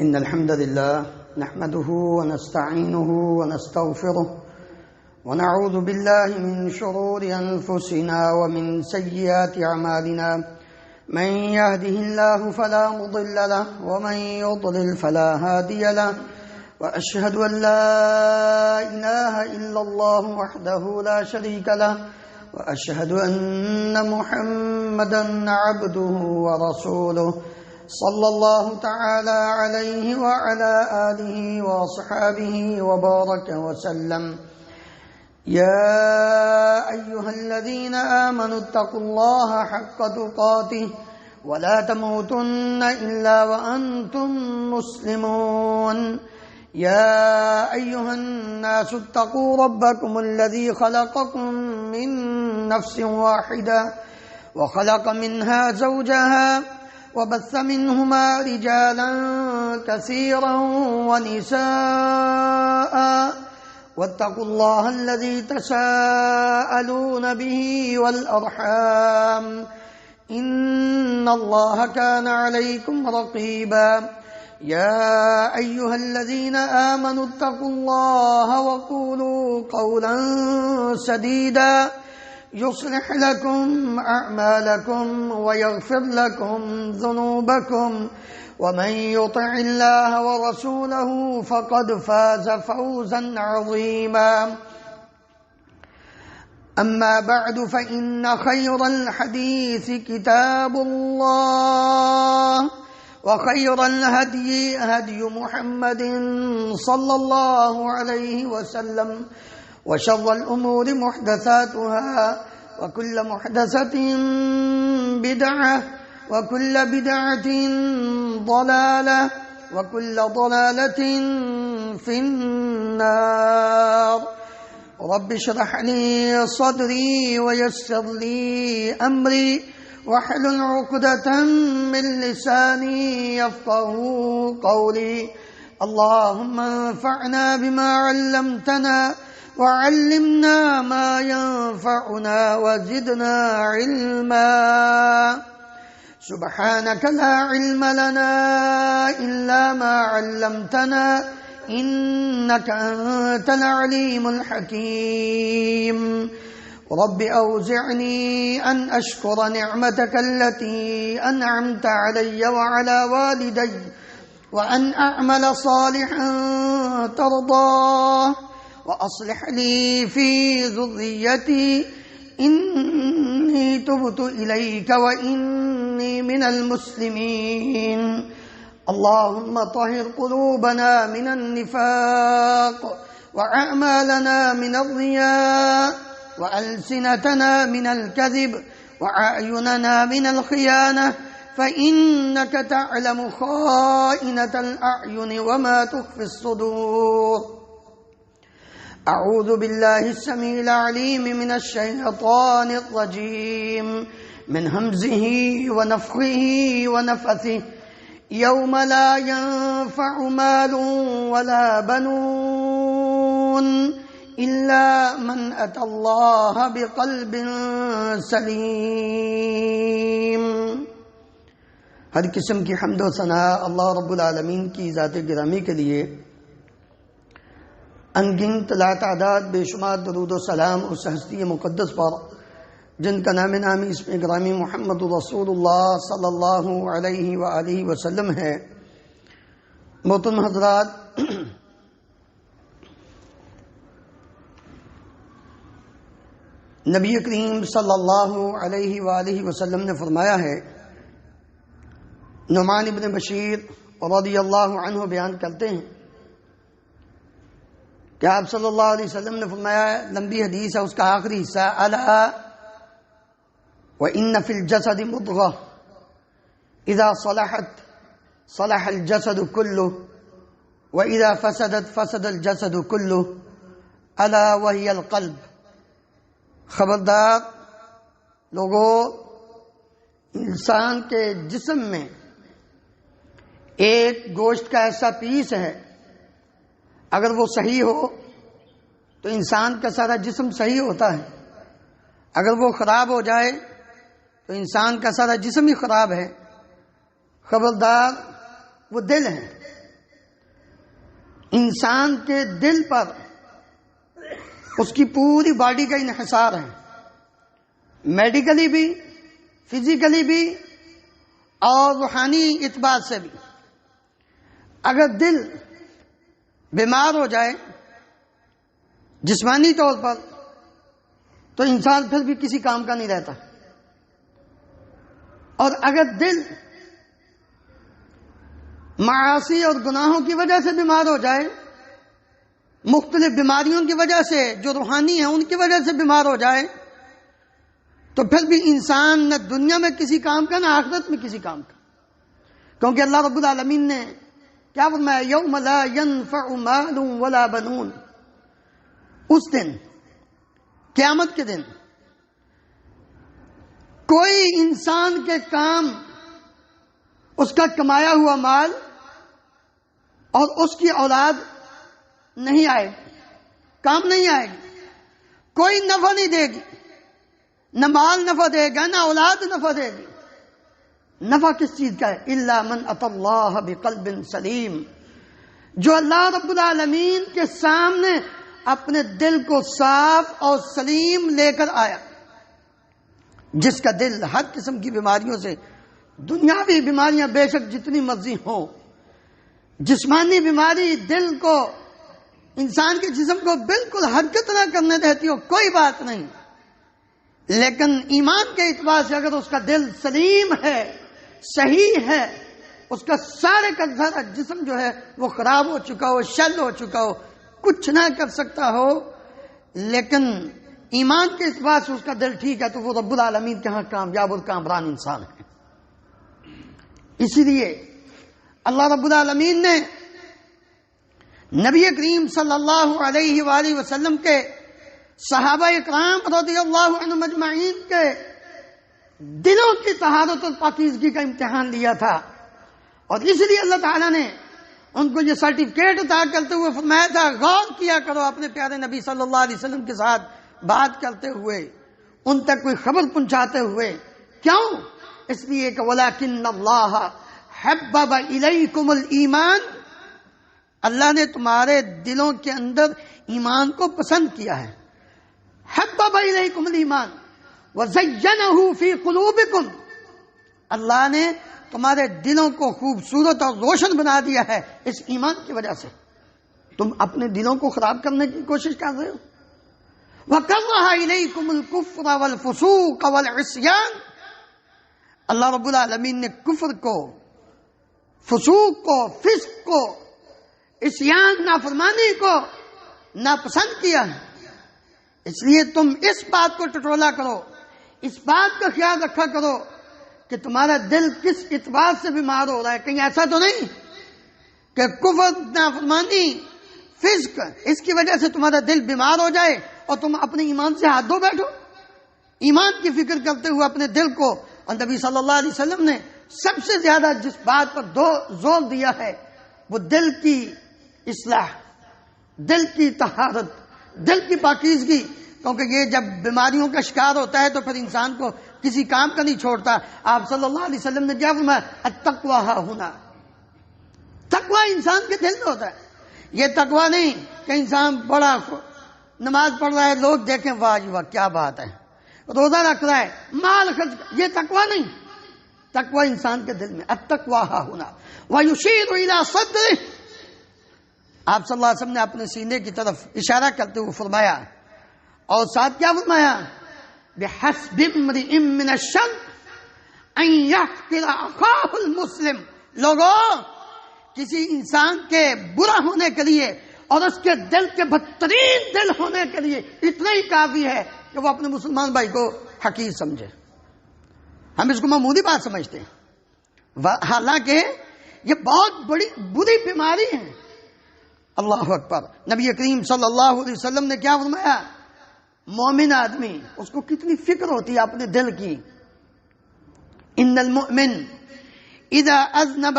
إن الحمد لله نحمده ونستعينه ونستغفره ونعوذ بالله من شرور أنفسنا ومن سيئات أعمالنا من يهده الله فلا مضل له ومن يضلل فلا هادي له وأشهد أن لا إله إلا الله وحده لا شريك له وأشهد أن محمدا عبده ورسوله صلى الله تعالى عليه وعلى آله وصحابه وبارك وسلم يا أيها الذين آمنوا اتقوا الله حق تقاته ولا تموتن إلا وأنتم مسلمون يا أيها الناس اتقوا ربكم الذي خلقكم من نفس واحدة وخلق منها زوجها وبث منهما رجالا كثيرا ونساء واتقوا الله الذي تساءلون به والأرحام إن الله كان عليكم رقيبا يا أيها الذين آمنوا اتقوا الله وقولوا قولا سديدا يصلح لكم أعمالكم ويغفر لكم ذنوبكم ومن يطع الله ورسوله فقد فاز فوزا عظيما أما بعد فإن خير الحديث كتاب الله وخير الهدي هدي محمد صلى الله عليه وسلم وشر الأمور محدثاتها وكل محدثة بدعة وكل بدعة ضلالة وكل ضلالة في النار رب اشرح لي صدري ويسر لي أمري واحلل عقدة من لساني يفقه قولي اللهم انفعنا بما علمتنا وعلمنا ما ينفعنا وزدنا علما سبحانك لا علم لنا إلا ما علمتنا إنك أنت العليم الحكيم رب أوزعني أن أشكر نعمتك التي أنعمت علي وعلى والدي وأن أعمل صالحا ترضاه وأصلح لي في ذريتي إني تبت إليك وإني من المسلمين اللهم طهر قلوبنا من النفاق وأعمالنا من الرياء وألسنتنا من الكذب وأعيننا من الخيانة فإنك تعلم خائنة الأعين وما تخفي الصدور أعوذ بالله السميع العليم من الشيطان الرجيم من همزه ونفخه ونفثه يوم لا ينفع مال ولا بنون إلا من أتى الله بقلب سليم ہر قسم کی حمد و ثنا اللہ رب العالمین کی ذات گرامی کے لیے انگنت لا تعداد بے شمار درود و سلام اس ہستی مقدس پر جن کا نام نامی اسم گرامی محمد رسول اللہ صلی اللہ علیہ وآلہ وسلم ہے محترم حضرات، نبی کریم صلی اللہ علیہ وآلہ وسلم نے فرمایا ہے، نعمان ابن بشیر رضی اللہ عنہ بیان کرتے ہیں کہ آپ صلی اللہ علیہ وسلم نے فرمایا، لمبی حدیث ہے، اس کا آخری حصہ، الا وان فی الجسد مضغہ اذا صلحت صلح الجسد کلہ واذا فسدت فسد الجسد کلہ الا وہی القلب۔ خبردار لوگوں، انسان کے جسم میں ایک گوشت کا ایسا پیس ہے، اگر وہ صحیح ہو تو انسان کا سارا جسم صحیح ہوتا ہے، اگر وہ خراب ہو جائے تو انسان کا سارا جسم ہی خراب ہے۔ خبردار وہ دل ہے، انسان کے دل پر اس کی پوری باڈی کا انحصار ہے، میڈیکلی بھی، فزیکلی بھی اور روحانی اعتبار سے بھی۔ اگر دل بیمار ہو جائے جسمانی طور پر تو انسان پھر بھی کسی کام کا نہیں رہتا، اور اگر دل معاصی اور گناہوں کی وجہ سے بیمار ہو جائے، مختلف بیماریوں کی وجہ سے جو روحانی ہیں ان کی وجہ سے بیمار ہو جائے، تو پھر بھی انسان نہ دنیا میں کسی کام کا نہ آخرت میں کسی کام کا، کیونکہ اللہ رب العالمین نے کیا فرمایا؟ یوم لا ينفع مال ولا بنون، اس دن، قیامت کے دن، کوئی انسان کے کام اس کا کمایا ہوا مال اور اس کی اولاد نہیں آئے گی، کام نہیں آئے گی، کوئی نفع نہیں دے گی، نہ مال نفع دے گا نہ اولاد نفع دے گی۔ نفع کس چیز کا ہے؟ الا من اتى اللہ بقلب سلیم، جو اللہ رب العالمین کے سامنے اپنے دل کو صاف اور سلیم لے کر آیا۔ جس کا دل ہر قسم کی بیماریوں سے، دنیاوی بیماریاں بے شک جتنی مرضی ہوں، جسمانی بیماری دل کو، انسان کے جسم کو بالکل حرکت نہ کرنے دیتی ہو، کوئی بات نہیں، لیکن ایمان کے اعتبار سے اگر اس کا دل سلیم ہے، صحیح ہے، اس کا سارے کا سارا جسم جو ہے وہ خراب ہو چکا ہو، شل ہو چکا ہو، کچھ نہ کر سکتا ہو، لیکن ایمان کے اعتبار سے اس کا دل ٹھیک ہے، تو وہ رب العالمین کے ہاں کامیاب اور کامران انسان ہے۔ اسی لیے اللہ رب العالمین نے نبی کریم صلی اللہ علیہ وآلہ وسلم کے صحابہ اکرام رضی اللہ عنہم اجمعین کے دلوں کی طہارت اور پاکیزگی کا امتحان لیا تھا، اور اس لیے اللہ تعالیٰ نے ان کو یہ سرٹیفکیٹ عطا کرتے ہوئے فرمایا تھا، غور کیا کرو اپنے پیارے نبی صلی اللہ علیہ وسلم کے ساتھ بات کرتے ہوئے، ان تک کوئی خبر پہنچاتے ہوئے۔ کیوں؟ اس لیے کہ وَلَكِنَّ اللَّهَ حَبَّبَ إِلَيْكُمُ الْإِيمَانَ، اللہ نے تمہارے دلوں کے اندر ایمان کو پسند کیا ہے۔ حَبَّبَ إِلَيْكُمُ الْإِيمَانَ وَزَيَّنَهُ فِي قُلُوبِكُمْ، اللہ نے تمہارے دلوں کو خوبصورت اور روشن بنا دیا ہے اس ایمان کی وجہ سے۔ تم اپنے دلوں کو خراب کرنے کی کوشش کر رہے ہو۔ وَكَرَّهَ إِلَيْكُمُ الْكُفْرَ وَالْفُسُوقَ وَالْعِصْيَانَ، اللہ رب العالمین نے کفر کو، فسوق کو، فسق کو، عصیان نافرمانی کو ناپسند کیا ہے۔ اس لیے تم اس بات کو ٹٹولا کرو، اس بات کا خیال رکھا کرو کہ تمہارا دل کس اعتبار سے بیمار ہو رہا ہے۔ کہیں ایسا تو نہیں کہ کفر، نافرمانی، فسق، اس کی وجہ سے تمہارا دل بیمار ہو جائے اور تم اپنے ایمان سے ہاتھ دھو بیٹھو۔ ایمان کی فکر کرتے ہوئے اپنے دل کو، اور نبی صلی اللہ علیہ وسلم نے سب سے زیادہ جس بات پر زور دیا ہے وہ دل کی اصلاح، دل کی طہارت، دل کی پاکیزگی، کیونکہ یہ جب بیماریوں کا شکار ہوتا ہے تو پھر انسان کو کسی کام کا نہیں چھوڑتا۔ آپ صلی اللہ علیہ وسلم نے کیا فرمایا؟ التقویٰ ہا ہنا، تقویٰ انسان کے دل میں ہوتا ہے۔ یہ تقویٰ نہیں کہ انسان بڑا نماز پڑھ رہا ہے، لوگ دیکھیں واہ جی واہ کیا بات ہے، روزہ رکھ رہا ہے، مال خرچ، یہ تقویٰ نہیں، تقویٰ انسان کے دل میں۔ التقویٰ ہا ہنا وَيُشِيرُ إِلَىٰ صَدْرِهِ، آپ صلی اللہ علیہ وسلم نے اپنے سینے کی طرف اشارہ کرتے ہوئے فرمایا، اور ساتھ کیا فرمایا؟ بِحَسْبِ امْرِئٍ مِّنَ الشَّرِّ أَن يَحْقِرَ أَخَاهُ الْمُسْلِمَ، لوگوں، کسی انسان کے برا ہونے کے لیے اور اس کے دل کے بدترین دل ہونے کے لیے اتنا ہی کافی ہے کہ وہ اپنے مسلمان بھائی کو حقیر سمجھے۔ ہم اس کو معمولی بات سمجھتے ہیں، حالانکہ یہ بہت بڑی بری بیماری ہے۔ اللہ اکبر۔ نبی کریم صلی اللہ علیہ وسلم نے کیا فرمایا؟ مومن آدمی، اس کو کتنی فکر ہوتی ہے اپنے دل کی۔ ان المؤمن اذا اذنب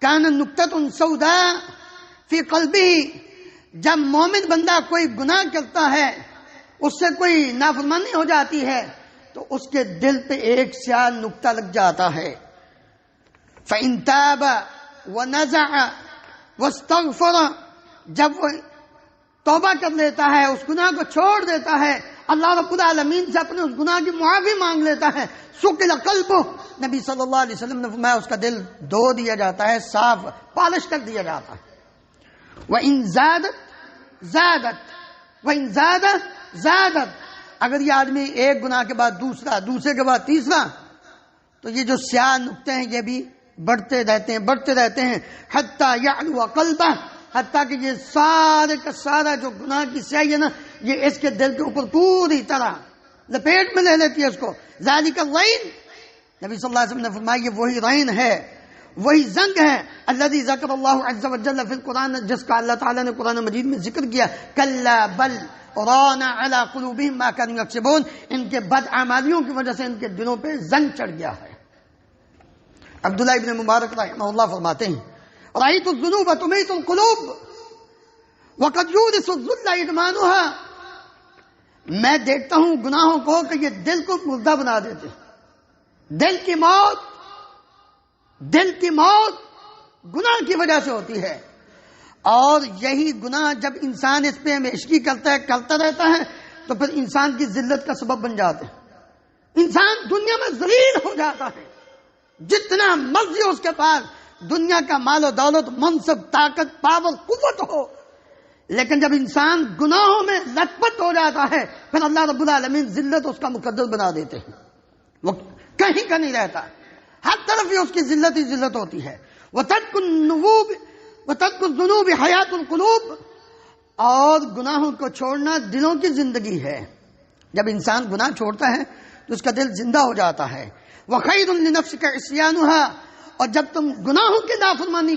کان نقطة سوداء فی قلبه، جب مومن بندہ کوئی گناہ کرتا ہے، اس سے کوئی نافرمانی ہو جاتی ہے، تو اس کے دل پہ ایک سیاہ نقطہ لگ جاتا ہے۔ فإن تاب ونزع واستغفر جب وہ توبہ کر لیتا ہے، اس گناہ کو چھوڑ دیتا ہے، اللہ رب العالمین سے اپنے اس گناہ کی معافی مانگ لیتا ہے، سُکِلَ قَلْبُهُ، نبی صلی اللہ علیہ وسلم نے فرمایا اس کا دل دھو دیا جاتا ہے، صاف پالش کر دیا جاتا ہے۔ وَإِن زَادَتْ زَادَتْ وَإِن زَادَتْ زَادَتْ، اگر یہ آدمی ایک گناہ کے بعد دوسرا، دوسرے کے بعد تیسرا، تو یہ جو سیاہ نقطے ہیں یہ بھی بڑھتے رہتے ہیں، حتیٰ یعلو قلبہ، حتیٰ کہ یہ سارے کا سارا جو گناہ کی سیاہی ہے نا، یہ اس کے دل کے اوپر پوری طرح لپیٹ میں لے لیتی ہے اس کو۔ ذالک الرین، نبی صلی اللہ علیہ وسلم نے فرمایا یہ وہی رین ہے، وہی زنگ ہے، الذی ذکر اللہ عز وجل فی القرآن، جس کا اللہ تعالیٰ نے قرآن مجید میں ذکر کیا، کلا بل ران علی قلوبہم ما کانوا یکسبون، ان کے بد اعمالیوں کی وجہ سے ان کے دلوں پہ زنگ چڑھ گیا ہے۔ عبداللہ ابن مبارک رحمہ اللہ فرماتے ہیں، رأیت الذنوب تمیت القلوب وقد یورث الذل ادمانها، میں دیکھتا ہوں گناہوں کو کہ یہ دل کو مردہ بنا دیتے، دل کی موت گناہ کی وجہ سے ہوتی ہے، اور یہی گناہ جب انسان اس پہ ہمیشگی کرتا رہتا ہے تو پھر انسان کی ذلت کا سبب بن جاتے ہیں، انسان دنیا میں ذلیل ہو جاتا ہے، جتنا مرضی اس کے پاس دنیا کا مال و دولت، منصب، طاقت، پاور، قوت ہو، لیکن جب انسان گناہوں میں لت پت ہو جاتا ہے پھر اللہ رب العالمین ذلت اس کا مقدر بنا دیتے ہیں، وہ کہیں کا نہیں رہتا، ہر طرف ہی اس کی ذلت ہی ذلت ہوتی ہے۔ وَتَرْكُ الذُّنُوبِ حَيَاةُ الْقُلُوبِ، اور گناہوں کو چھوڑنا دلوں کی زندگی ہے، جب انسان گناہ چھوڑتا ہے تو اس کا دل زندہ ہو جاتا ہے۔ وَخَيْرٌ لِنَفْسِكَ عِصْيَانُهَا، اور جب تم گناہوں کی نافرمانی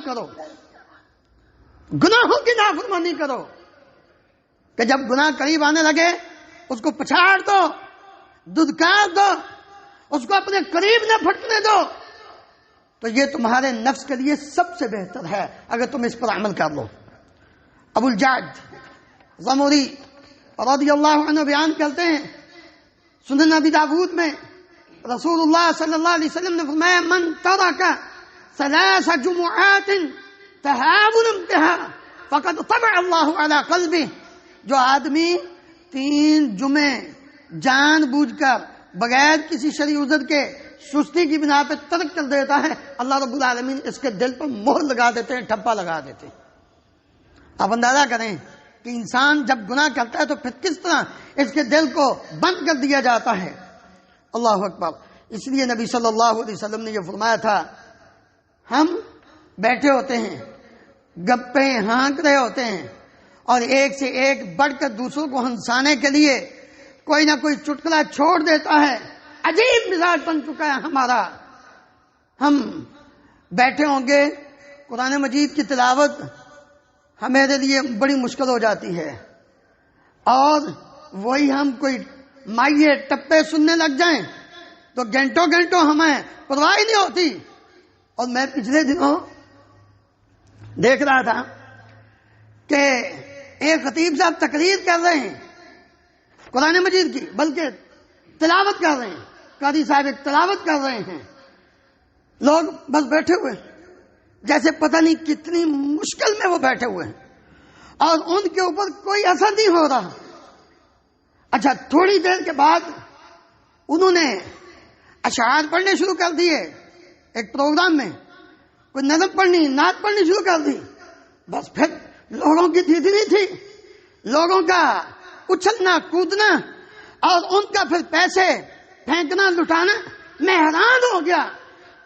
کرو، کہ جب گناہ قریب آنے لگے اس کو پچھاڑ دو، دھتکار دو، اس کو اپنے قریب نہ پھٹنے دو، تو یہ تمہارے نفس کے لیے سب سے بہتر ہے اگر تم اس پر عمل کر لو۔ ابو الجعد زمری رضی اللہ عنہ بیان کرتے ہیں، سنن ابی داؤد میں رسول اللہ صلی اللہ علیہ وسلم نے فرمایا، من ترک 3 جمعات تہاونا بها فقد طبع اللہ علی قلبہ، جو آدمی 3 جمعے جان بوجھ کر بغیر کسی شرعی عذر کے سستی کی بنا پہ ترک کر دیتا ہے، اللہ رب العالمین اس کے دل پر مہر لگا دیتے ہیں، ٹھپا لگا دیتے ہیں۔ آپ اندازہ کریں کہ انسان جب گناہ کرتا ہے تو پھر کس طرح اس کے دل کو بند کر دیا جاتا ہے۔ اللہ اکبر۔ اس لیے نبی صلی اللہ علیہ وسلم نے یہ فرمایا تھا، ہم بیٹھے ہوتے ہیں، گپے ہانک رہے ہوتے ہیں، اور ایک سے ایک بڑھ کر دوسروں کو ہنسانے کے لیے کوئی نہ کوئی چٹکلا چھوڑ دیتا ہے، عجیب مزاج بن چکا ہے ہمارا۔ ہم بیٹھے ہوں گے، قرآن مجید کی تلاوت ہمارے لیے بڑی مشکل ہو جاتی ہے، اور وہی ہم کوئی مائیے ٹپے سننے لگ جائیں تو گھنٹوں ہمیں پرواہ نہیں ہوتی۔ اور میں پچھلے دنوں دیکھ رہا تھا کہ ایک خطیب صاحب تقریر کر رہے ہیں قرآن مجید کی، بلکہ تلاوت کر رہے ہیں، قاری صاحب ایک تلاوت کر رہے ہیں، لوگ بس بیٹھے ہوئے جیسے پتہ نہیں کتنی مشکل میں وہ بیٹھے ہوئے ہیں، اور ان کے اوپر کوئی اثر نہیں ہو رہا۔ اچھا، تھوڑی دیر کے بعد انہوں نے اشعار پڑھنے شروع کر دیے، ایک پروگرام میں کوئی نظم پڑھنی، نعت پڑھنی شروع کر دی، بس پھر لوگوں کی تیتنی تھی، لوگوں کا اچھلنا کودنا، اور ان کا پھر پیسے پھینکنا لٹانا۔ میں حیران ہو گیا،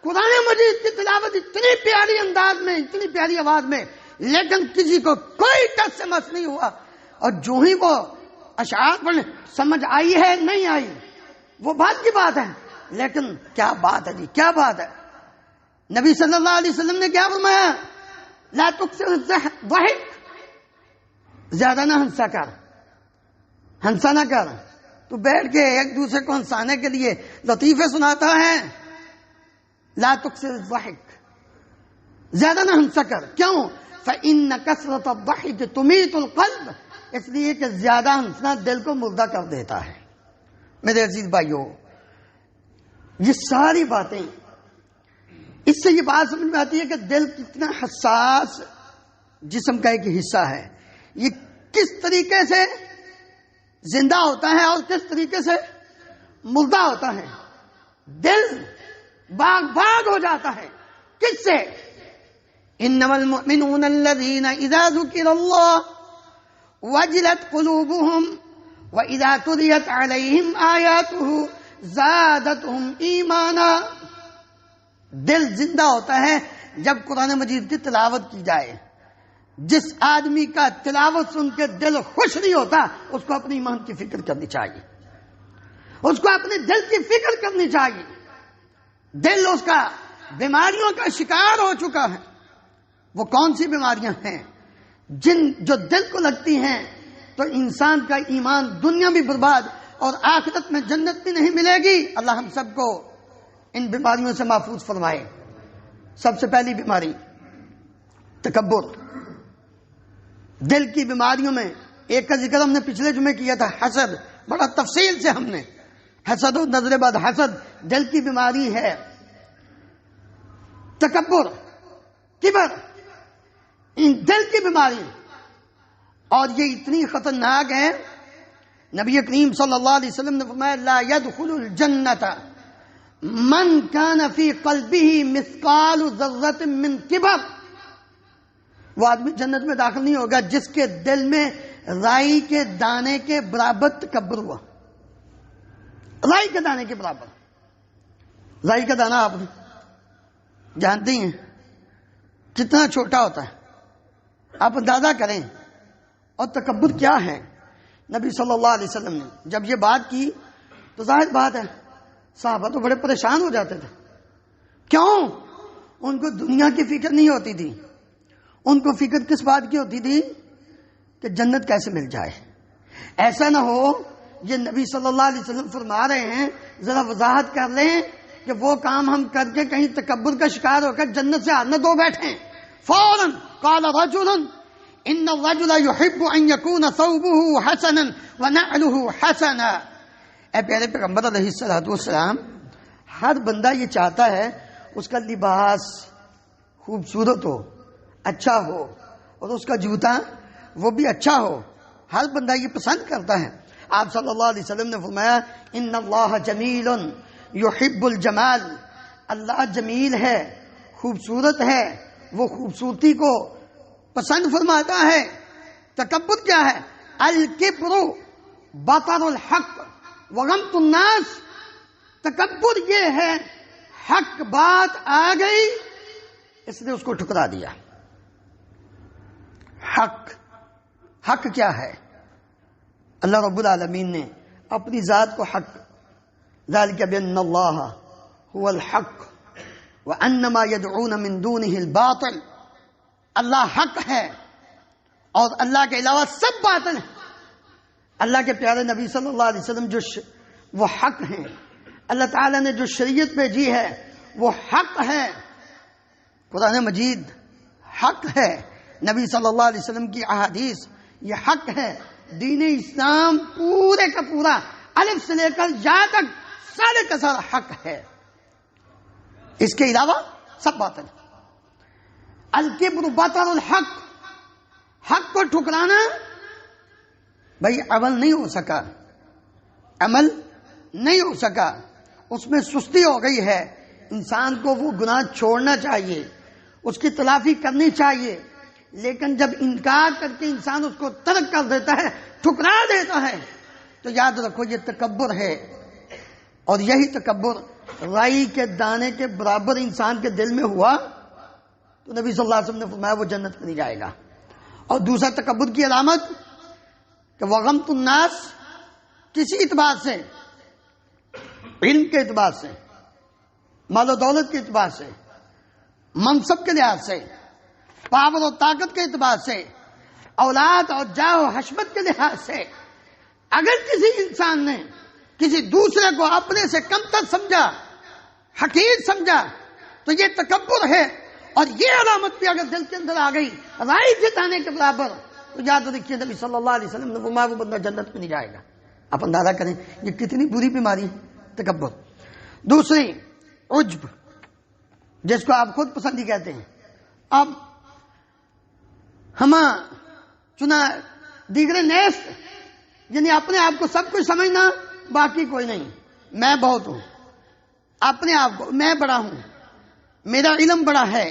قرآن مجید کی تلاوت اتنی پیاری انداز میں، اتنی پیاری آواز میں، لیکن کسی کو کوئی ٹس سے مس نہیں ہوا، اور جو ہی وہ اشعار پڑھنے، سمجھ آئی ہے نہیں آئی وہ بات کی بات ہے، لیکن کیا بات ہے جی، کیا بات ہے۔ نبی صلی اللہ علیہ وسلم نے کیا فرمایا، لا تکثر الضحک، زیادہ نہ ہنسا کر، ہنسا نہ کر۔ تو بیٹھ کے ایک دوسرے کو ہنسانے کے لیے لطیفے سناتا ہے، لا تکثر الضحک، زیادہ نہ ہنسا کر، کیوں؟ فإن کثرة الضحک تمیت القلب، اس لیے کہ زیادہ ہنسنا دل کو مردہ کر دیتا ہے۔ میرے عزیز بھائیو، یہ ساری باتیں، اس سے یہ بات سمجھ میں آتی ہے کہ دل کتنا حساس جسم کا ایک حصہ ہے۔ یہ کس طریقے سے زندہ ہوتا ہے اور کس طریقے سے مردہ ہوتا ہے. دل باغ باغ ہو جاتا ہے. کس سے؟ انما المؤمنون الذين اذا ذكر الله وجلت قلوبهم واذا تليت عليهم آياته زادتهم ایمانا. دل زندہ ہوتا ہے جب قرآن مجید کی تلاوت کی جائے. جس آدمی کا تلاوت سن کے دل خوش نہیں ہوتا اس کو اپنے ایمان کی فکر کرنی چاہیے, اس کو اپنے دل کی فکر کرنی چاہیے. دل اس کا بیماریوں کا شکار ہو چکا ہے. وہ کون سی بیماریاں ہیں جو دل کو لگتی ہیں تو انسان کا ایمان دنیا بھی برباد اور آخرت میں جنت بھی نہیں ملے گی. اللہ ہم سب کو ان بیماریوں سے محفوظ فرمائے. سب سے پہلی بیماری تکبر. دل کی بیماریوں میں ایک کا ذکر ہم نے پچھلے جمعے کیا تھا, حسد. بڑا تفصیل سے ہم نے حسد و نظر بد حسد دل کی بیماری ہے. تکبر, کبر, ان دل کی بیماری, اور یہ اتنی خطرناک ہے. نبی کریم صلی اللہ علیہ وسلم نے فرمایا لا يدخل الجنت من كان في قلبه مثقال ذرة من کبر. وہ آدمی جنت میں داخل نہیں ہوگا جس کے دل میں رائی کے دانے کے برابر تکبر ہوا. رائی کے دانے کے برابر. رائی کا دانہ آپ جانتے ہیں کتنا چھوٹا ہوتا ہے, آپ اندازہ کریں. اور تکبر کیا ہے؟ نبی صلی اللہ علیہ وسلم نے جب یہ بات کی تو ظاہر بات ہے صحابہ تو بڑے پریشان ہو جاتے تھے. کیوں؟ ان کو دنیا کی فکر نہیں ہوتی تھی. ان کو فکر کس بات کی ہوتی تھی کہ جنت کیسے مل جائے. ایسا نہ ہو یہ نبی صلی اللہ علیہ وسلم فرما رہے ہیں, ذرا وضاحت کر لیں کہ وہ کام ہم کر کے کہیں تکبر کا شکار ہو کر جنت سے ہاتھ نہ دھو بیٹھیں. فوراً قال رجل ان الرجل يحب ان يكون ثوبه حسنا ونعله حسنا. اے پیارے پیغمبر علیہ الصلوۃ والسلام, ہر بندہ یہ چاہتا ہے اس کا لباس خوبصورت ہو, اچھا ہو, اور اس کا جوتا وہ بھی اچھا ہو. ہر بندہ یہ پسند کرتا ہے. آپ صلی اللہ علیہ وسلم نے فرمایا ان اللہ جمیل یحب الجمال. اللہ جمیل ہے, خوبصورت ہے, وہ خوبصورتی کو پسند فرماتا ہے. تکبر کیا ہے؟ الکبر بطر الحق وغمط الناس. تکبر یہ ہے حق بات آ گئی اس نے اس کو ٹھکرا دیا. حق کیا ہے؟ اللہ رب العالمین نے اپنی ذات کو حق, ذالک بان اللہ هو الحق وان ما يدعون من دونه الباطل. اللہ حق ہے اور اللہ کے علاوہ سب باطل ہے. اللہ کے پیارے نبی صلی اللہ علیہ وسلم وہ حق ہیں. اللہ تعالیٰ نے جو شریعت بھیجی ہے وہ حق ہے. قرآن مجید حق ہے. نبی صلی اللہ علیہ وسلم کی احادیث یہ حق ہے. دین اسلام پورے کا پورا الف سے لے کر یا تک سارے کا سارا حق ہے. اس کے علاوہ سب باطل ہے. الکبر بطر الحق. حق کو ٹھکرانا بھائی عمل نہیں ہو سکا, عمل نہیں ہو سکا, اس میں سستی ہو گئی ہے. انسان کو وہ گناہ چھوڑنا چاہیے, اس کی تلافی کرنی چاہیے, لیکن جب انکار کر کے انسان اس کو ترک کر دیتا ہے, ٹھکرا دیتا ہے, تو یاد رکھو یہ تکبر ہے. اور یہی تکبر رائی کے دانے کے برابر انسان کے دل میں ہوا تو نبی صلی اللہ علیہ وسلم نے فرمایا وہ جنت میں نہیں جائے گا. اور دوسرا تکبر کی علامت کہ وغمط الناس, کسی اعتبار سے, علم کے اعتبار سے, مال و دولت کے اعتبار سے, منصب کے لحاظ سے, پاور اور طاقت کے اعتبار سے, اولاد اور جاہ و حشمت کے لحاظ سے, اگر کسی انسان نے کسی دوسرے کو اپنے سے کمتر سمجھا, حقیر سمجھا, تو یہ تکبر ہے. اور یہ علامت بھی اگر دل کے اندر آ گئی رائی جتانے کے برابر, تو یاد رکھیے نبی صلی اللہ علیہ وسلم نے فرمایا وہ بندہ جنت میں نہیں جائے گا. آپ اندازہ کریں یہ کتنی بری بیماری ہے تکبر. دوسری عجب, جس کو آپ خود پسندی کہتے ہیں. اب چنا دیگر نیست، یعنی اپنے آپ کو سب کچھ سمجھنا، باقی کوئی نہیں، میں بہت ہوں، اپنے آپ کو میں بڑا ہوں، میرا علم بڑا ہے،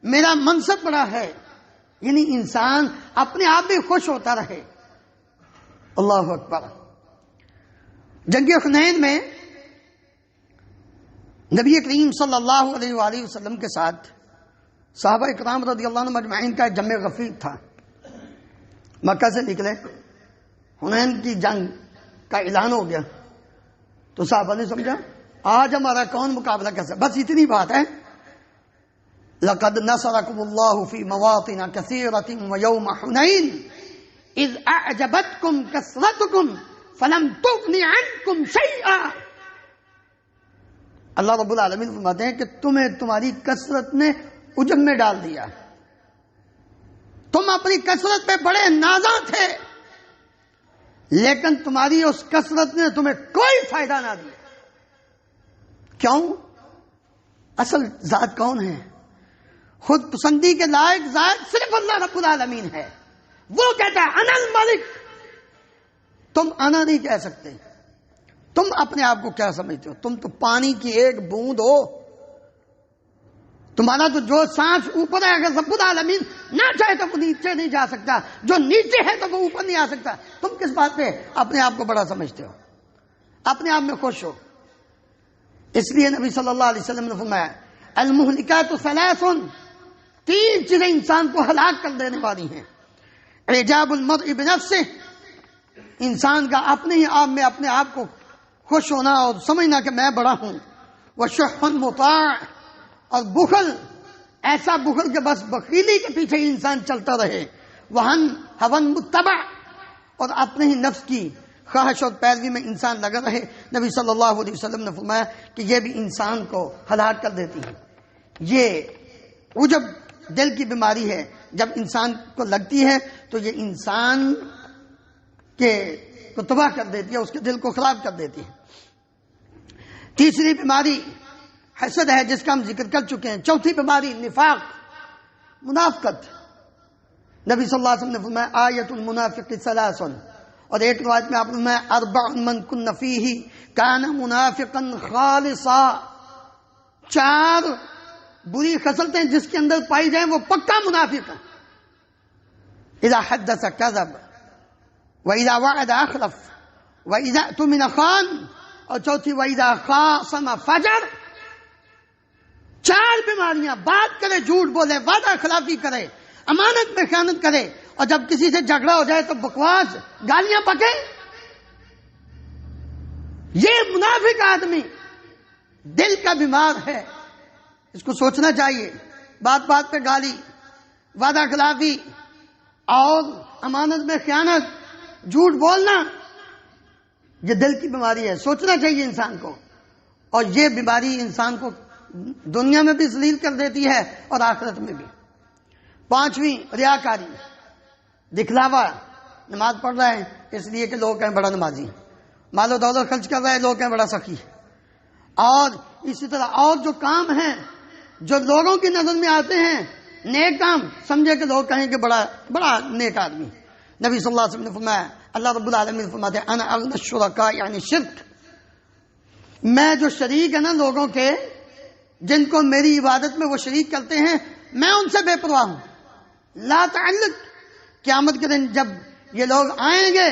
میرا منصب بڑا ہے، یعنی انسان اپنے آپ بھی خوش ہوتا رہے۔ اللہ اکبر۔ جنگ حنین میں نبی کریم صلی اللہ علیہ وآلہ وسلم کے ساتھ صحابہ اکرام رضی اللہ عنہم اجمعین کا جمع غفیر تھا۔ مکہ سے نکلے، حنین کی جنگ کا اعلان ہو گیا تو صحابہ نے سمجھا آج ہمارا کون مقابلہ کر سکتا، بس اتنی بات ہے۔ لقد نصرکم اللہ فی مواطن کثیرۃ ویوم حنین اذ اعجبتکم کثرتکم فلم تغن عنکم شیئا۔ اللہ رب العالمین فرماتے ہیں کہ تمہیں تمہاری کثرت نے عجب میں ڈال دیا، تم اپنی کثرت پہ بڑے نازاں تھے، لیکن تمہاری اس کثرت نے تمہیں کوئی فائدہ نہ دیا۔ کیوں؟ اصل ذات کون ہے؟ خود پسندی کے لائق ذات صرف اللہ رب العالمین ہے۔ وہ کہتا ہے انا الملک، تم انا نہیں کہہ سکتے۔ تم اپنے آپ کو کیا سمجھتے ہو؟ تم تو پانی کی ایک بوند ہو، تمہارا تو جو سانس اوپر ہے، اگر رب العالمین نہ چاہے تو وہ نیچے نہیں جا سکتا، جو نیچے ہے تو وہ اوپر نہیں آ سکتا۔ تم کس بات پہ اپنے آپ کو بڑا سمجھتے ہو؟ اپنے آپ میں خوش ہو۔ اس لیے نبی صلی اللہ علیہ وسلم نے فرمایا المہلکات ثلاث، تین چیزیں انسان کو ہلاک کر دینے والی ہیں۔ اعجاب المرء بنفسہ، انسان کا اپنے ہی آپ میں اپنے آپ کو خوش ہونا اور سمجھنا کہ میں بڑا ہوں۔ وشح مطاع، اور بخل، ایسا بخل کہ بس بخیلی کے پیچھے ہی انسان چلتا رہے۔ وہن ہون متبع، اور اپنے ہی نفس کی خواہش اور پیروی میں انسان لگا رہے۔ نبی صلی اللہ علیہ وسلم نے فرمایا کہ یہ بھی انسان کو ہلاک کر دیتی ہے۔ یہ عجب دل کی بیماری ہے، جب انسان کو لگتی ہے تو یہ انسان کو تباہ کر دیتی ہے، اس کے دل کو خراب کر دیتی ہے۔ تیسری بیماری حسد ہے، جس کا ہم ذکر کر چکے ہیں۔ چوتھی بیماری نفاق، منافقت۔ نبی صلی اللہ علیہ وسلم نے فرمایا آیت المنافق ثلاث، اور ایک روایت میں آپ نے فرمایا اربع من کن فیہ کان منافقا خالصا، چار بری خصلتیں جس کے اندر پائی جائیں وہ پکا منافق ہے۔ اذا حدث کذب وَإِذَا وَعَدَ أَخْلَفَ وَإِذَا اؤْتُمِنَ خَانَ، اور چوتھی وَإِذَا خَاصَمَ فَجَرَ۔ چار بیماریاں، بات کرے جھوٹ بولے، وعدہ خلافی کرے، امانت میں خیانت کرے، اور جب کسی سے جھگڑا ہو جائے تو بکواس گالیاں پکے۔ یہ منافق آدمی دل کا بیمار ہے، اس کو سوچنا چاہیے۔ بات بات پہ گالی، وعدہ خلافی اور امانت میں خیانت، جھوٹ بولنا، یہ دل کی بیماری ہے، سوچنا چاہیے انسان کو۔ اور یہ بیماری انسان کو دنیا میں بھی ذلیل کر دیتی ہے اور آخرت میں بھی۔ پانچویں ریاکاری، دکھلاوا۔ نماز پڑھ رہا ہے اس لیے کہ لوگ کہیں بڑا نمازی، مال و دولت خرچ کر رہا ہے لوگ کہیں بڑا سخی، اور اسی طرح اور جو کام ہیں جو لوگوں کی نظر میں آتے ہیں نیک کام، سمجھے کہ لوگ کہیں کہ بڑا نیک آدمی۔ نبی صلی اللہ علیہ وسلم نے فرمایا، اللہ رب العالمین فرماتے ہیں انا اغنی الشرکاء یعنی شرک، میں جو شریک ہے نا لوگوں کے، جن کو میری عبادت میں وہ شریک کرتے ہیں، میں ان سے بے پرواہ ہوں۔ لا تعلق، قیامت کے دن جب یہ لوگ آئیں گے،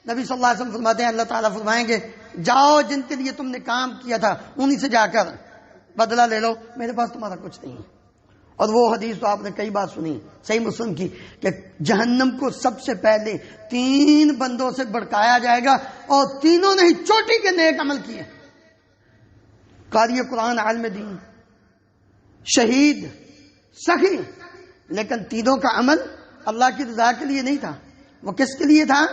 نبی صلی اللہ علیہ وسلم فرماتے ہیں اللہ تعالیٰ فرمائیں گے جاؤ جن کے لیے تم نے کام کیا تھا انہی سے جا کر بدلہ لے لو، میرے پاس تمہارا کچھ نہیں ہے۔ اور وہ حدیث تو آپ نے کئی بار سنی، صحیح مسلم کی، کہ جہنم کو سب سے پہلے 3 بندوں سے بھڑکایا جائے گا، اور تینوں نے ہی چوٹی کے نیک عمل کیے، قاری قرآن، عالم دین، شہید، سخی، لیکن تینوں کا عمل اللہ کی رضا کے لیے نہیں تھا، وہ کس کے لیے تھا؟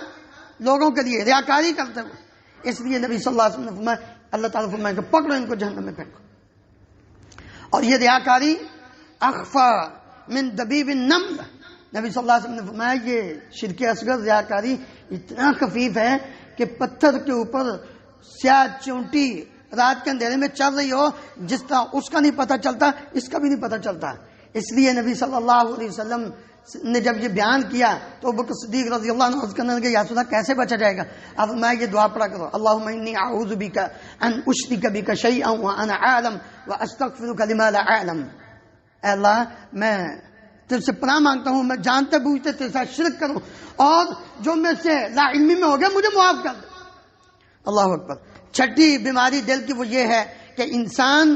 لوگوں کے لیے، ریاکاری کرتے ہوئے۔ اس لیے نبی صلی اللہ علیہ وسلم نے فرمایا، اللہ تعالیٰ فرمائے کہ پکڑو ان کو جہنم میں پھینکو۔ اور یہ ریاکاری اخفا من دبیب النمل، نبی صلی اللہ علیہ وسلم نے فرمایا یہ شرک اصغر ریاکاری اتنا خفیف ہے کہ پتھر کے اوپر سیاہ چونٹی رات کے اندھیرے میں چل رہی ہو، جس طرح اس کا نہیں پتہ چلتا اس کا بھی نہیں پتہ چلتا۔ اس لیے نبی صلی اللہ علیہ وسلم نے جب یہ بیان کیا تو ابوبکر صدیق رضی اللہ عنہ عرض کرنے لگے یا رسول اللہ کیسے بچا جائے گا؟ اب میں یہ دعا پڑھا کرو اللہم انی اعوذ بک ان اشرک بک شیئا وانا اعلم واستغفرک لما لا اعلم. اے اللہ میں تجھ سے پناہ مانگتا ہوں میں جانتے بوجھتے تیرے ساتھ شرک کروں اور جو میں سے لا علمی میں ہو گیا مجھے معاف کر دے. اللہ اکبر. چھٹی بیماری دل کی وہ یہ ہے کہ انسان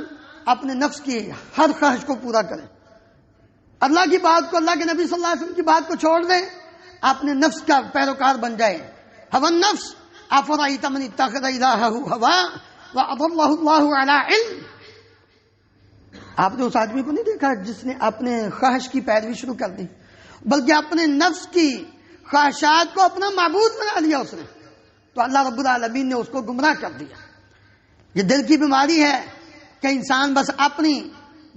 اپنے نفس کی ہر خواہش کو پورا کرے. اللہ کی بات کو، اللہ کے نبی صلی اللہ علیہ وسلم کی بات کو چھوڑ دے، اپنے نفس کا پیروکار بن جائے. ہوا النفس افرأیت من اتخذ الہہ ہوا واضلہ اللہ علی علم. آپ نے اس آدمی کو نہیں دیکھا جس نے اپنے خواہش کی پیروی شروع کر دی، بلکہ اپنے نفس کی خواہشات کو اپنا معبود بنا لیا اس نے، تو اللہ رب العالمین نے اس کو گمراہ کر دیا. یہ دل کی بیماری ہے کہ انسان بس اپنی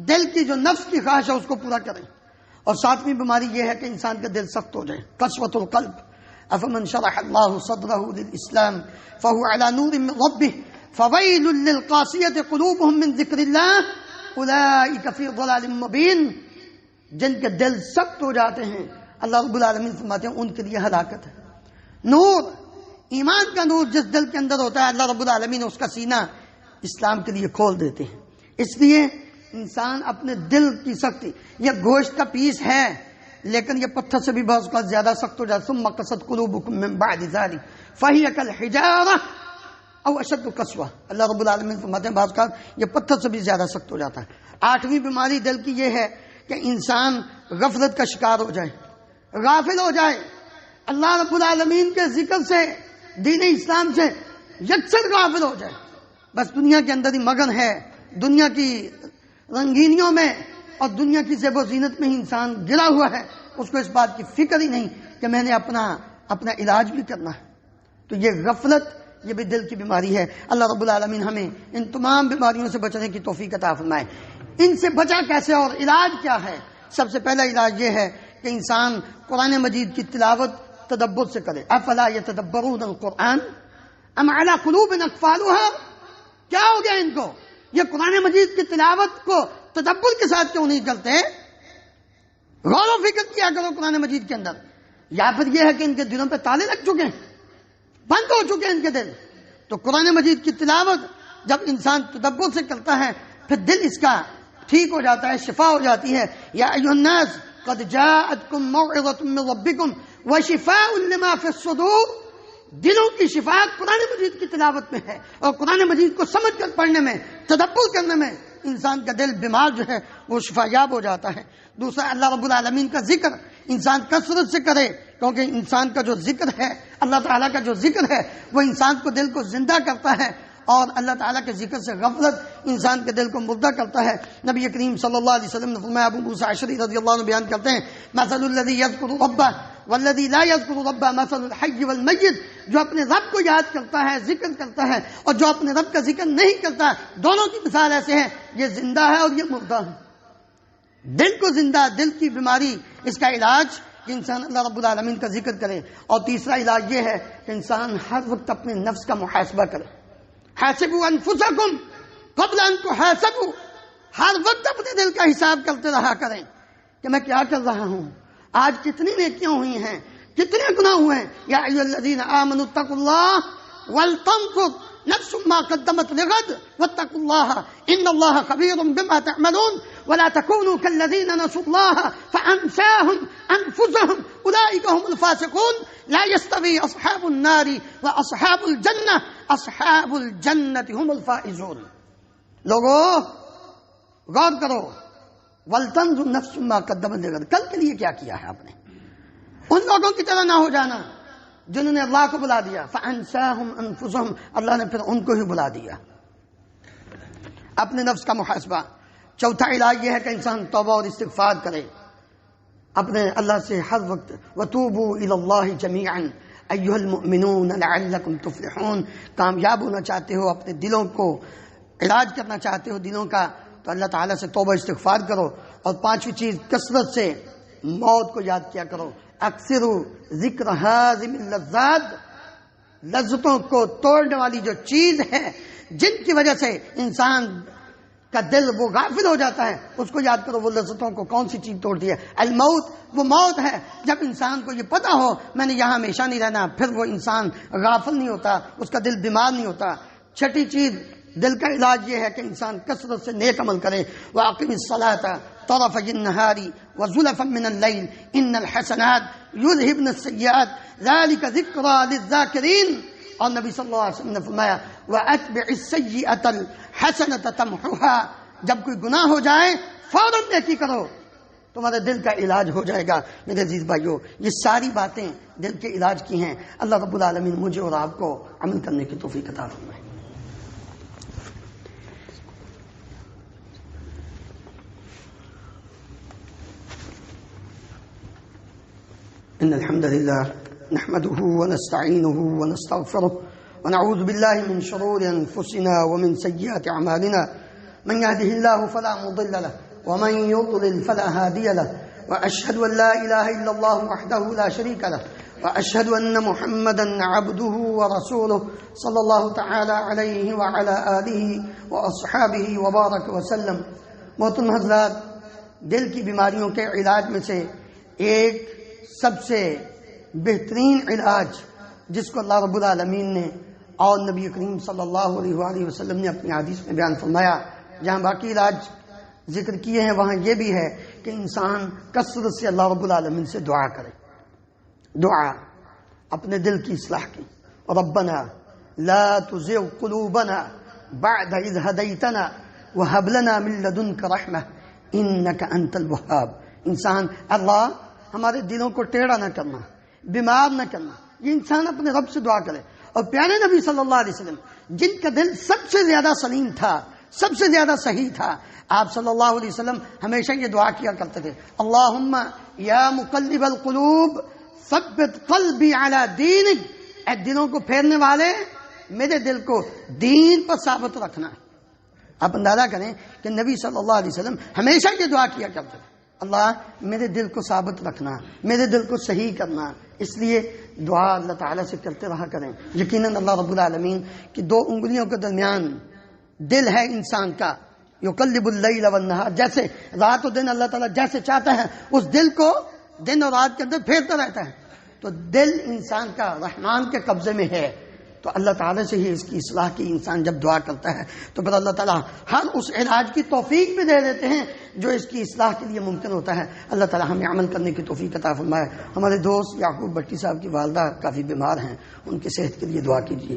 دل کی جو نفس کی خواہش ہے اس کو پورا کرے. اور ساتویں بیماری یہ ہے کہ انسان کا دل سخت ہو جائے. قسوۃ القلب. افمن شرح اللہ صدرہ للاسلام فهو على نور من ربه فویل للقاسیۃ قلوبهم من ذکر اللہ اولئک فی ضلال مبین. جن کے دل سخت ہو جاتے ہیں اللہ رب العالمین فرماتے ہیں ان کے لیے ہلاکت ہے. نور، ایمان کا نور جس دل کے اندر ہوتا ہے اللہ رب العالمین اس کا سینہ اسلام کے لیے کھول دیتے ہیں. اس لیے انسان اپنے دل کی سختی، یہ گوشت کا پیس ہے لیکن یہ پتھر سے بھی بہت اوقات زیادہ سخت ہو جاتا ہے. ثم قست قلوبکم من بعد ذلک فہی کالحجارہ او اشد قسوہ. اللہ رب العالمین فرماتے ہیں بعض اوقات یہ پتھر سے بھی زیادہ سخت ہو جاتا ہے. آٹھویں بیماری دل کی یہ ہے کہ انسان غفلت کا شکار ہو جائے، غافل ہو جائے، اللہ رب العالمین کے ذکر سے، دین اسلام سے یکسر غافل ہو جائے. بس دنیا کے اندر ہی مگن ہے، دنیا کی رنگینیوں میں اور دنیا کی زیب و زینت میں ہی انسان گرا ہوا ہے. اس کو اس بات کی فکر ہی نہیں کہ میں نے اپنا علاج بھی کرنا ہے. تو یہ غفلت، یہ بھی دل کی بیماری ہے. اللہ رب العالمین ہمیں ان تمام بیماریوں سے بچنے کی توفیق عطا فرمائے. ان سے بچا کیسے اور علاج کیا ہے؟ سب سے پہلا علاج یہ ہے کہ انسان قرآن مجید کی تلاوت تدبر سے کرے. افلا یتدبرون القرآن ام علی قلوب اقفالها. کیا ہو گیا ان کو؟ یہ قرآن مجید کی تلاوت کو تدبر کے ساتھ کیوں نہیں کرتے؟ غور و فکر کیا کرو قرآن مجید کے اندر. یا پھر یہ ہے کہ ان کے دلوں پہ تالے لگ چکے ہیں، بند ہو چکے ہیں ان کے دل. تو قرآن مجید کی تلاوت جب انسان تدبر سے کرتا ہے پھر دل اس کا ٹھیک ہو جاتا ہے، شفا ہو جاتی ہے. یا ایھا الناس قد جاءتکم موعظۃ من ربکم وشفاء لما فی الصدور. دلوں کی شفا قرآن مجید کی تلاوت میں ہے، اور قرآن مجید کو سمجھ کر پڑھنے میں، تدبر کرنے میں انسان کا دل بیمار جو ہے وہ شفا یاب ہو جاتا ہے. دوسرا، اللہ رب العالمین کا ذکر انسان کثرت سے کرے، کیونکہ انسان کا جو ذکر ہے، اللہ تعالیٰ کا جو ذکر ہے وہ انسان کو دل کو زندہ کرتا ہے، اور اللہ تعالیٰ کے ذکر سے غفلت انسان کے دل کو مردہ کرتا ہے. نبی کریم صلی اللہ علیہ وسلم نے فرمایا، ابو موسیٰ اشعری رضی اللہ عنہ بیان کرتے ہیں، مثل الذی یذکر ربہ والذی لا یذکر ربہ مثل الحی والمیت. جو اپنے رب کو یاد کرتا ہے، ذکر کرتا ہے، اور جو اپنے رب کا ذکر نہیں کرتا، دونوں کی مثال ایسے ہیں، یہ زندہ ہے اور یہ مردہ ہے. دل کو زندہ، دل کی بیماری، اس کا علاج کہ انسان اللہ رب العالمین کا ذکر کرے. اور تیسرا علاج یہ ہے کہ انسان ہر وقت اپنے نفس کا محاسبہ کرے. حاسبوا انفسکم قبل ان تحاسبوا. ہر وقت اپنے دل کا حساب کرتے رہا کریں کہ میں کیا کر رہا ہوں، آج کتنی نیکیاں ہوئی ہیں، کتنے گناہ ہوئے ہیں. یا ایھا الذین آمنوا اتقوا اللہ ولتنظر نفس ما قدمت لغد واتقوا اللہ ان اللہ خبیر بما تعملون ولا تكونوا كالذين نسوا الله فانساهم انفسهم اولئك هم الفاسقون لا يستوي اصحاب النار واصحاب الجنه اصحاب الجنه هم الفائزون. لوگو غور کرو، ولتنظر نفس ما قدمت لغد. کل کے لیے کیا کیا ہے آپ نے؟ ان لوگوں کی طرح نہ ہو جانا جنہوں نے اللہ کو بلا دیا. فانساهم انفسهم، اللہ نے پھر ان کو ہی بلا دیا. اپنے نفس کا محاسبہ. چوتھا علاج یہ ہے کہ انسان توبہ اور استغفار کرے اپنے اللہ سے ہر وقت. وتوبوا الی اللہ جمیعا ایھا المؤمنون لعلکم تفلحون. کامیاب ہونا چاہتے ہو، اپنے دلوں کو علاج کرنا چاہتے ہو دلوں کا، تو اللہ تعالیٰ سے توبہ استغفار کرو. اور پانچویں چیز، کثرت سے موت کو یاد کیا کرو. اکثروا ذکر ہاضم اللذات. لذتوں کو توڑنے والی جو چیز ہے، جن کی وجہ سے انسان کا دل وہ غافل ہو جاتا ہے، اس کو یاد کرو وہ لذتوں کو کون سی چیز توڑتی ہے۔ الموت، وہ موت ہے جب انسان کو یہ پتا ہو میں نے یہاں ہمیشہ نہیں رہنا، پھر وہ انسان غافل نہیں ہوتا، اس کا دل بیمار نہیں ہوتا۔ چھٹی چیز دل کا علاج یہ ہے کہ انسان کثرت سے نیک عمل کرے۔ وَأَقِمِ الصَّلَاةَ طَرَفَيِ النَّهَارِ وَزُلَفًا مِّنَ اللَّيْلِ إِنَّ الْحَسَنَاتِ يُذْهِبْنَ السَّيِّئَاتِ ذَلِكَ ذِكْرَىٰ لِلذَّاكِرِينَ۔ اور نبی صلی اللہ علیہ وسلم نے فرمایا وَأَتْبِعِ السَّيِّئَةَ الْحَسَنَةَ تَمْحُوهَا، جب کوئی گناہ ہو جائے فوراً نیکی کرو، تمہارے دل کا علاج ہو جائے گا۔ میرے عزیز بھائیو، یہ ساری باتیں دل کے علاج کی ہیں۔ اللہ رب العالمین مجھے اور آپ کو عمل کرنے کی توفیق عطا فرمائے۔ إن الحمد لله نحمده ونستعينه ونستغفره ونعوذ بالله من شرور أنفسنا ومن سيئات أعمالنا، من يهده الله فلا مضل له ومن يضلل فلا هادي له، وأشهد أن لا إله إلا الله وحده لا شريك له، وأشهد أن محمدا عبده ورسوله صلى الله تعالى عليه وعلى آله وأصحابه وبارك وسلم۔ محترم حضرات، دل کی بیماریوں کے علاج میں سے ایک سب سے بہترین علاج جس کو اللہ رب العالمین نے اور نبی کریم صلی اللہ علیہ وآلہ وسلم نے اپنی حدیث میں بیان فرمایا، جہاں باقی علاج ذکر کیے ہیں وہاں یہ بھی ہے کہ انسان کثرت سے اللہ رب العالمین سے دعا کرے۔ دعا اپنے دل کی اصلاح کی، ربنا لا تزغ قلوبنا بعد إذ هديتنا وهب لنا من لدنك رحمة إنك أنت الوهاب۔ انسان اللہ ہمارے دلوں کو ٹیڑھا نہ کرنا، بیمار نہ کرنا، یہ انسان اپنے رب سے دعا کرے۔ اور پیارے نبی صلی اللہ علیہ وسلم جن کا دل سب سے زیادہ سلیم تھا، سب سے زیادہ صحیح تھا، آپ صلی اللہ علیہ وسلم ہمیشہ یہ دعا کیا کرتے تھے، اللہم یا مقلب القلوب ثبت قلبی علی دینک، اے دلوں کو پھیرنے والے میرے دل کو دین پر ثابت رکھنا۔ آپ اندازہ کریں کہ نبی صلی اللہ علیہ وسلم ہمیشہ یہ دعا کیا کرتے تھے، اللہ میرے دل کو ثابت رکھنا، میرے دل کو صحیح کرنا۔ اس لیے دعا اللہ تعالیٰ سے کرتے رہا کریں۔ یقیناً اللہ رب العالمین کی دو انگلیوں کے درمیان دل ہے انسان کا، یقلب اللیل والنہار، جیسے رات و دن اللہ تعالیٰ جیسے چاہتا ہے اس دل کو دن اور رات کے اندر پھیرتا رہتا ہے۔ تو دل انسان کا رحمان کے قبضے میں ہے، تو اللہ تعالیٰ سے ہی اس کی اصلاح کی انسان جب دعا کرتا ہے تو پھر اللہ تعالیٰ ہر اس علاج کی توفیق بھی دے دیتے ہیں جو اس کی اصلاح کے لیے ممکن ہوتا ہے۔ اللہ تعالیٰ ہمیں عمل کرنے کی توفیق عطا فرمائے۔ ہمارے دوست یعقوب بٹی صاحب کی والدہ کافی بیمار ہیں، ان کی صحت کے لیے دعا کیجیے۔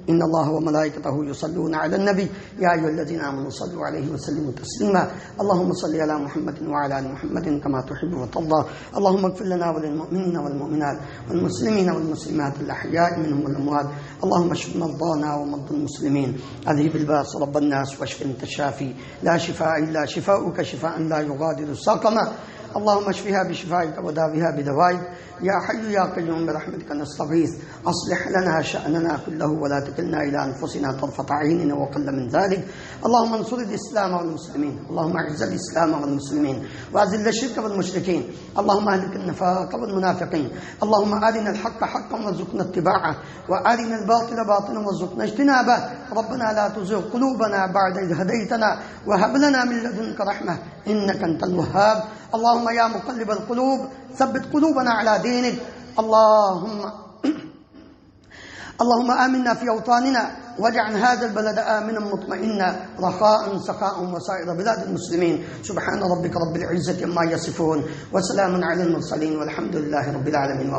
ان اللہ وملائکتہ یصلون علی النبی یا ایھا الذین آمنوا صلوا علیہ وسلموا تسلیما اللهم صل علی محمد وعلی آل محمد كما تحب وترضى اللهم اغفر لنا وللمؤمنین والمؤمنات والمسلمین والمسلمات الاحیاء منهم والاموات اللهم اشف مرضانا ومرضى المسلمين اذهب الباس رب الناس واشف انت الشافي لا شفاء الا شفاؤك شفاء لا يغادر سقما اللهم اشفها بشفائك وداوها بدوائك يا حي يا قيوم برحمتك نستغيث اصلح لنا شأننا كله ولا تكلنا الى انفسنا طرفة عين وقل من ذلك اللهم انصر الاسلام والمسلمين اللهم اعز الاسلام والمسلمين واذل الشرك والمشركين اللهم اهلك النفاق والمنافقين اللهم ارنا الحق حقا وارزقنا اتباعه وارنا الباطل باطلا وارزقنا اجتنابه ربنا لا تزغ قلوبنا بعد إذ هديتنا وهب لنا من لدنك رحمة إنك أنت الوهاب اللهم يا مقلب القلوب ثبت قلوبنا على دينك اللهم آمنا في أوطاننا واجعل هذا البلد آمنا مطمئنا رخاء سخاء وسائر بلاد المسلمين سبحان ربك رب العزة عما يصفون وسلام على المرسلين والحمد لله رب العالمين.